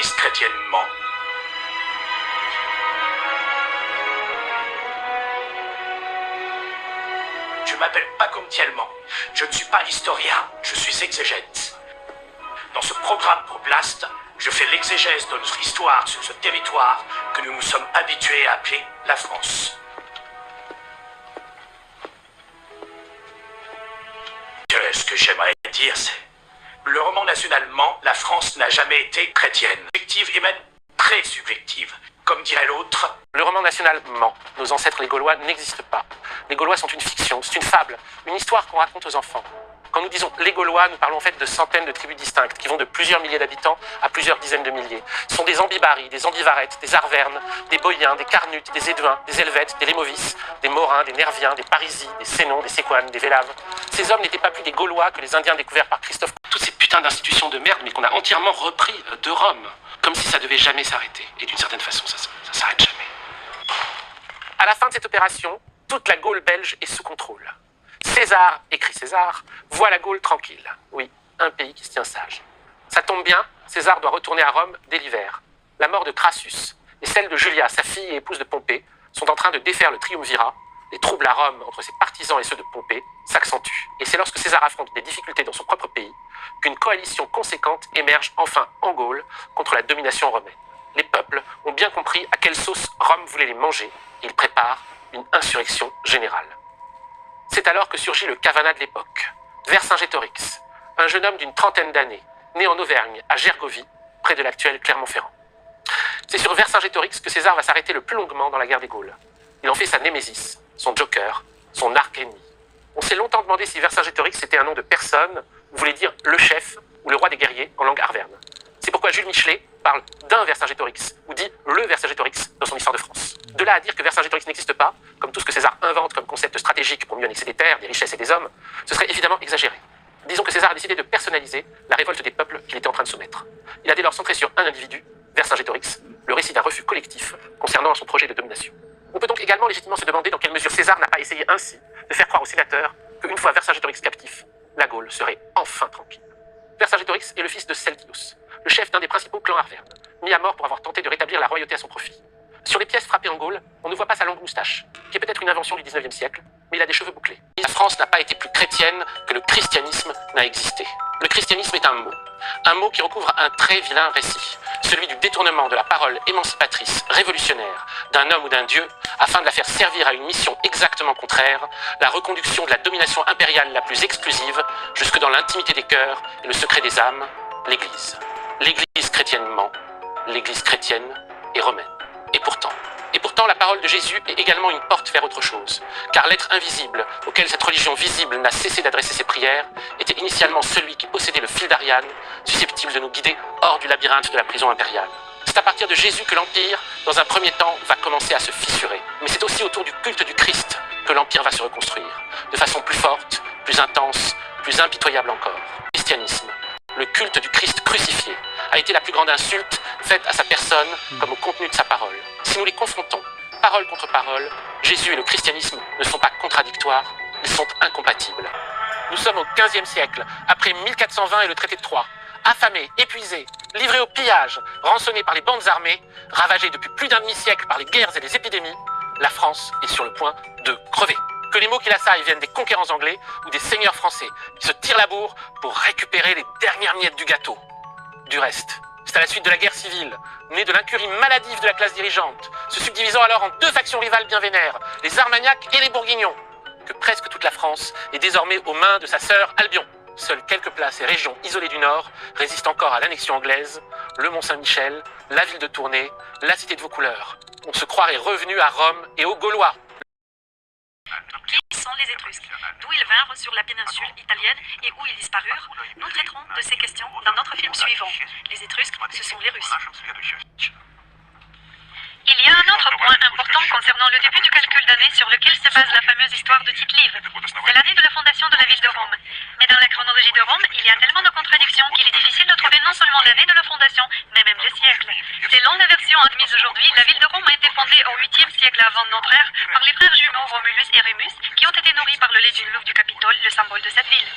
l'Église chrétienne ment. Je m'appelle pas Comtiellement. Je ne suis pas historien, je suis exégète. Dans ce programme pour Blast, je fais l'exégèse de notre histoire sur ce territoire que nous nous sommes habitués à appeler la France. Ce que j'aimerais dire, c'est... Le roman national ment, la France n'a jamais été chrétienne. Subjective et même très subjective. Comme dirait l'autre... Le roman national ment. Nos ancêtres les Gaulois n'existent pas. Les Gaulois sont une fiction, c'est une fable, une histoire qu'on raconte aux enfants. Quand nous disons les Gaulois, nous parlons en fait de centaines de tribus distinctes qui vont de plusieurs milliers d'habitants à plusieurs dizaines de milliers. Ce sont des ambibaris, des ambivarettes, des arvernes, des boïens, des carnutes, des éduins, des helvètes, des lémovis, des morins, des nerviens, des parisies, des sénons, des séquanes, des vélaves. Ces hommes n'étaient pas plus des Gaulois que les Indiens découverts par Christophe. Toutes ces putains d'institutions de merde, mais qu'on a entièrement repris de Rome. Comme si ça devait jamais s'arrêter. Et d'une certaine façon, ça s'arrête jamais. À la fin de cette opération, toute la Gaule belge est sous contrôle. César, écrit César, voit la Gaule tranquille. Oui, un pays qui se tient sage. Ça tombe bien, César doit retourner à Rome dès l'hiver. La mort de Crassus et celle de Julia, sa fille et épouse de Pompée, sont en train de défaire le triumvirat. Les troubles à Rome entre ses partisans et ceux de Pompée s'accentuent. Et c'est lorsque César affronte des difficultés dans son propre pays qu'une coalition conséquente émerge enfin en Gaule contre la domination romaine. Les peuples ont bien compris à quelle sauce Rome voulait les manger et ils préparent une insurrection générale. C'est alors que surgit le Cavanat de l'époque, Vercingétorix, un jeune homme d'une trentaine d'années, né en Auvergne, à Gergovie, près de l'actuel Clermont-Ferrand. C'est sur Vercingétorix que César va s'arrêter le plus longuement dans la guerre des Gaules. Il en fait sa némésis, son joker, son arc-ennemi. On s'est longtemps demandé si Vercingétorix était un nom de personne, ou voulait dire le chef ou le roi des guerriers en langue arverne. C'est pourquoi Jules Michelet parle d'un Vercingétorix, ou dit le Vercingétorix dans son histoire de France. De là à dire que Vercingétorix n'existe pas, comme tout ce que César invente comme concept stratégique pour mieux annexer des terres, des richesses et des hommes, ce serait évidemment exagéré. Disons que César a décidé de personnaliser la révolte des peuples qu'il était en train de soumettre. Il a dès lors centré sur un individu, Vercingétorix, le récit d'un refus collectif concernant son projet de domination. On peut donc également légitimement se demander dans quelle mesure César n'a pas essayé ainsi de faire croire aux sénateurs qu'une fois Vercingétorix captif, la Gaule serait enfin tranquille. Vercingétorix est le fils de Celtius, le chef d'un des principaux clans arvernes, mis à mort pour avoir tenté de rétablir la royauté à son profit. Sur les pièces frappées en Gaule, on ne voit pas sa longue moustache, qui est peut-être une invention du 19e siècle, mais il a des cheveux bouclés. La France n'a pas été plus chrétienne que le christianisme n'a existé. Le christianisme est un mot qui recouvre un très vilain récit, celui du détournement de la parole émancipatrice, révolutionnaire, d'un homme ou d'un dieu, afin de la faire servir à une mission exactement contraire, la reconduction de la domination impériale la plus exclusive, jusque dans l'intimité des cœurs et le secret des âmes, l'Église. L'Église chrétienne ment, l'Église chrétienne est romaine. Et pourtant, la parole de Jésus est également une porte vers autre chose, car l'être invisible, auquel cette religion visible n'a cessé d'adresser ses prières, était initialement celui qui possédait le fil d'Ariane, susceptible de nous guider hors du labyrinthe de la prison impériale. C'est à partir de Jésus que l'Empire, dans un premier temps, va commencer à se fissurer. Mais c'est aussi autour du culte du Christ que l'Empire va se reconstruire, de façon plus forte, plus intense, plus impitoyable encore. Le christianisme, le culte du Christ crucifié, a été la plus grande insulte faite à sa personne comme au contenu de sa parole. Si nous les confrontons, parole contre parole, Jésus et le christianisme ne sont pas contradictoires, ils sont incompatibles. Nous sommes au XVe siècle, après 1420 et le traité de Troyes. Affamés, épuisés, livrés au pillage, rançonnés par les bandes armées, ravagés depuis plus d'un demi-siècle par les guerres et les épidémies, la France est sur le point de crever. Que les mots qui l'assaillent viennent des conquérants anglais ou des seigneurs français qui se tirent la bourre pour récupérer les dernières miettes du gâteau. Du reste, c'est à la suite de la guerre civile, née de l'incurie maladive de la classe dirigeante, se subdivisant alors en deux factions rivales bien vénères, les Armagnacs et les Bourguignons, que presque toute la France est désormais aux mains de sa sœur Albion. Seules quelques places et régions isolées du Nord résistent encore à l'annexion anglaise, le Mont-Saint-Michel, la ville de Tournai, la cité de vos couleurs. On se croirait revenu à Rome et aux Gaulois. Qui sont les Étrusques? D'où ils vinrent sur la péninsule italienne et où ils disparurent? Nous traiterons de ces questions dans notre film suivant. Les Étrusques, ce sont les Russes. Il y a un autre point important concernant le début du calcul d'année sur lequel se base la fameuse histoire de Tite-Live. C'est l'année de la fondation de la ville de Rome. Mais dans la chronologie de Rome, il y a tellement de contradictions qu'il est difficile de trouver non seulement l'année de la fondation, mais même le siècle. Selon la version admise aujourd'hui, la ville de Rome a été fondée au 8e siècle avant notre ère par les frères jumeaux Romulus et Rémus, qui ont été nourris par le lait du loup du Capitole, le symbole de cette ville.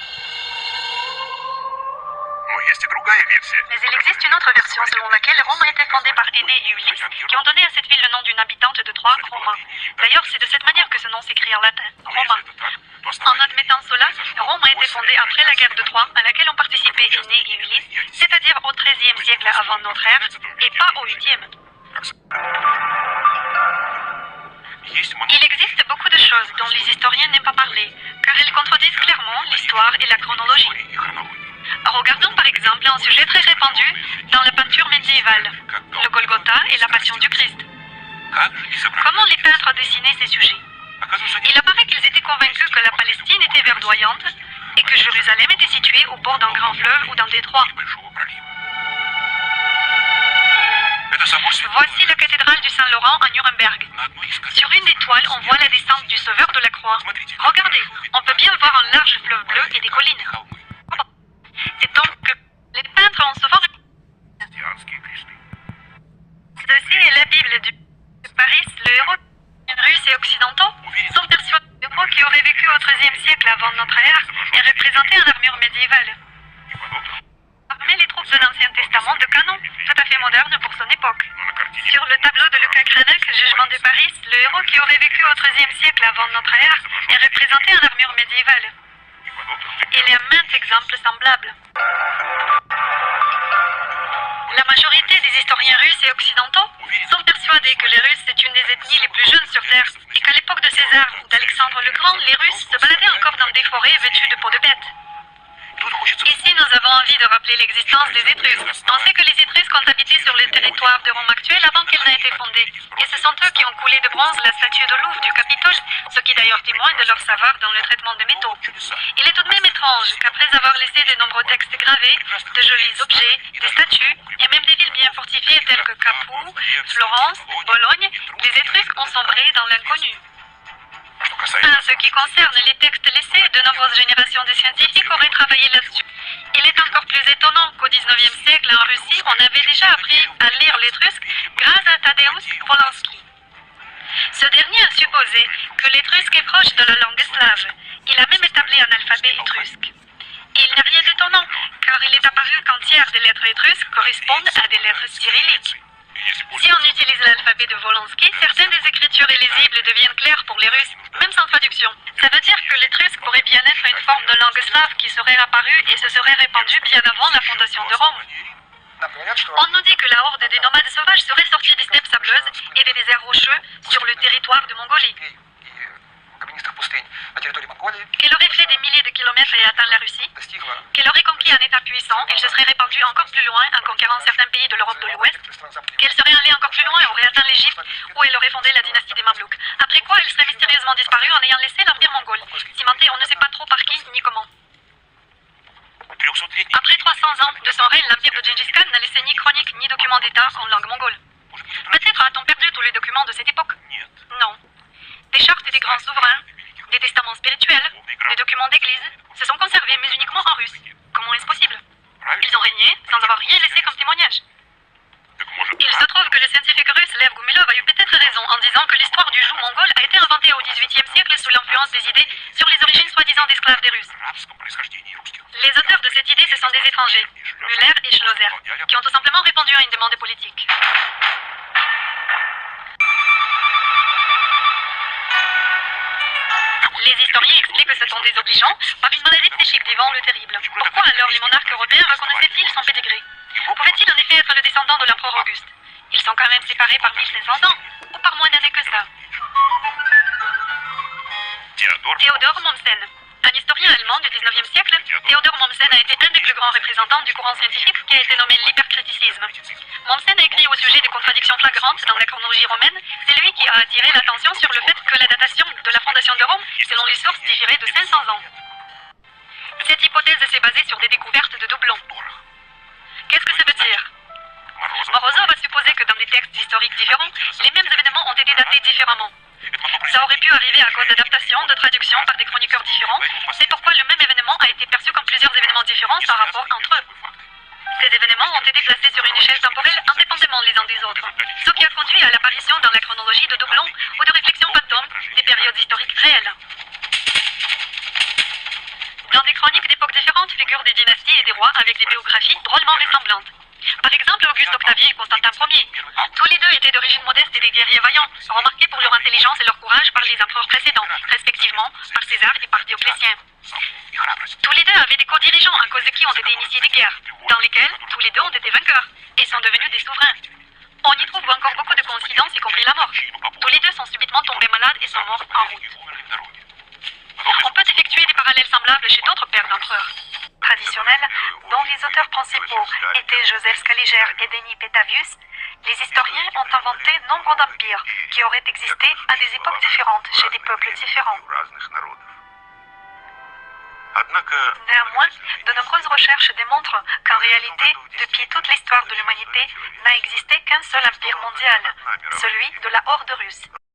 Mais il existe une autre version selon laquelle Rome a été fondée par Énée et Ulysse, qui ont donné à cette ville le nom d'une habitante de Troie, Roma. D'ailleurs, c'est de cette manière que ce nom s'écrit en latin, Roma. En admettant cela, Rome a été fondée après la guerre de Troie, à laquelle ont participé Énée et Ulysse, c'est-à-dire au XIIIe siècle avant notre ère, et pas au VIIIe. Il existe beaucoup de choses dont les historiens n'aiment pas parler, car elles contredisent clairement l'histoire et la chronologie. Regardons par exemple un sujet très répandu dans la peinture médiévale, le Golgotha et la Passion du Christ. Comment les peintres dessinaient ces sujets? Il apparaît qu'ils étaient convaincus que la Palestine était verdoyante et que Jérusalem était située au bord d'un grand fleuve ou d'un détroit. Voici la cathédrale du Saint-Laurent à Nuremberg. Sur une des toiles, on voit la descente du Sauveur de la croix. Regardez, on peut bien voir un large fleuve bleu et des collines. C'est donc que les peintres ont souvent... Ceci est la Bible de Paris. Le héros russe et occidentaux sont persuadés que le héros qui aurait vécu au XIIIe siècle avant notre ère est représenté en armure médiévale. Parmi les troupes de l'Ancien Testament de canon, tout à fait moderne pour son époque. Sur le tableau de Lucas Cranach, Jugement de Paris, le héros qui aurait vécu au XIIIe siècle avant notre ère est représenté en armure médiévale. Il y a maints exemples semblables. La majorité des historiens russes et occidentaux sont persuadés que les Russes c'est une des ethnies les plus jeunes sur Terre et qu'à l'époque de César ou d'Alexandre le Grand, les Russes se baladaient encore dans des forêts vêtues de peaux de bêtes. Ici, nous avons envie de rappeler l'existence des Étrusques. On sait que les Étrusques ont habité sur le territoire de Rome actuelle avant qu'elle n'ait été fondée. Et ce sont eux qui ont coulé de bronze la statue de Louvre du Capitole, ce qui d'ailleurs témoigne de leur savoir dans le traitement des métaux. Il est tout de même étrange qu'après avoir laissé de nombreux textes gravés, de jolis objets, des statues, et même des villes bien fortifiées telles que Capoue, Florence, Bologne, les Étrusques ont sombré dans l'inconnu. En ce qui concerne les textes laissés, de nombreuses générations de scientifiques auraient travaillé là-dessus. Il est encore plus étonnant qu'au XIXe siècle, en Russie, on avait déjà appris à lire l'étrusque grâce à Tadeusz Voloński. Ce dernier a supposé que l'étrusque est proche de la langue slave. Il a même établi un alphabet étrusque. Il n'y a rien d'étonnant, car il est apparu qu'un tiers des lettres étrusques correspondent à des lettres cyrilliques. Si on utilise l'alphabet de Voloński, certaines des écritures illisibles deviennent claires pour les Russes, même sans traduction. Ça veut dire que l'étrusque pourrait bien être une forme de langue slave qui serait apparue et se serait répandue bien avant la fondation de Rome. On nous dit que la horde des nomades sauvages serait sortie des steppes sableuses et des déserts rocheux sur le territoire de Mongolie. Qu'elle aurait fait des milliers de kilomètres et atteint la Russie, qu'elle aurait conquis un État puissant, elle se serait répandue encore plus loin en conquérant certains pays de l'Europe de l'Ouest, qu'elle serait allée encore plus loin et aurait atteint l'Égypte, où elle aurait fondé la dynastie des Mamelouks. Après quoi, elle serait mystérieusement disparue en ayant laissé l'empire mongol, cimenté on ne sait pas trop par qui ni comment. Après 300 ans de son règne, l'empire de Gengis Khan n'a laissé ni chronique ni document d'État en langue mongole. Peut-être a-t-on perdu tous les documents de cette époque? Non. Des chartes des grands souverains, des testaments spirituels, des documents d'église se sont conservés, mais uniquement en russe. Comment est-ce possible? Ils ont régné sans avoir rien laissé comme témoignage. Il se trouve que le scientifique russe Lev Gumilov a eu peut-être raison en disant que l'histoire du joug mongol a été inventée au XVIIIe siècle sous l'influence des idées sur les origines soi-disant d'esclaves des Russes. Les auteurs de cette idée, ce sont des étrangers, Müller et Schlosser, qui ont tout simplement répondu à une demande politique. Les historiens expliquent que ce sont désobligeants par une maladie psychique d'Ivan le Terrible. Pourquoi alors les monarques européens reconnaissaient-ils son pédigré? Pouvait-il en effet être le descendant de l'empereur Auguste? Ils sont quand même séparés par 1500 ans, ou par moins d'années que ça. Theodor Mommsen. Un historien allemand du XIXe siècle, Theodor Mommsen a été un des plus grands représentants du courant scientifique qui a été nommé l'hypercriticisme. Mommsen a écrit au sujet des contradictions flagrantes dans la chronologie romaine. C'est lui qui a attiré l'attention sur le fait que la datation de la fondation de Rome, selon les sources, différait de 500 ans. Cette hypothèse s'est basée sur des découvertes de doublons. Qu'est-ce que ça veut dire? Morozov a supposé que dans des textes historiques différents, les mêmes événements ont été datés différemment. Ça aurait pu arriver à cause d'adaptations, de traductions par des chroniqueurs différents. C'est pourquoi le même événement a été perçu comme plusieurs événements différents par rapport entre eux. Ces événements ont été placés sur une échelle temporelle indépendamment les uns des autres, ce qui a conduit à l'apparition dans la chronologie de doublons ou de réflexions fantômes des périodes historiques réelles. Dans des chroniques d'époque différentes figurent des dynasties et des rois avec des biographies drôlement ressemblantes. Par exemple, Auguste Octavien et Constantin Ier. Tous les deux étaient d'origine modeste et des guerriers vaillants, remarqués pour leur intelligence et leur courage par les empereurs précédents, respectivement par César et par Dioclétien. Tous les deux avaient des co-dirigeants à cause de qui ont été initiés des guerres, dans lesquelles tous les deux ont été vainqueurs et sont devenus des souverains. On y trouve encore beaucoup de coïncidences, y compris la mort. Tous les deux sont subitement tombés malades et sont morts en route. On peut effectuer des parallèles semblables chez d'autres pères d'empereurs Traditionnels, dont les auteurs principaux étaient Joseph Scaliger et Denis Petavius, les historiens ont inventé nombre d'empires qui auraient existé à des époques différentes chez des peuples différents. Néanmoins, de nombreuses recherches démontrent qu'en réalité, depuis toute l'histoire de l'humanité, n'a existé qu'un seul empire mondial, celui de la Horde russe.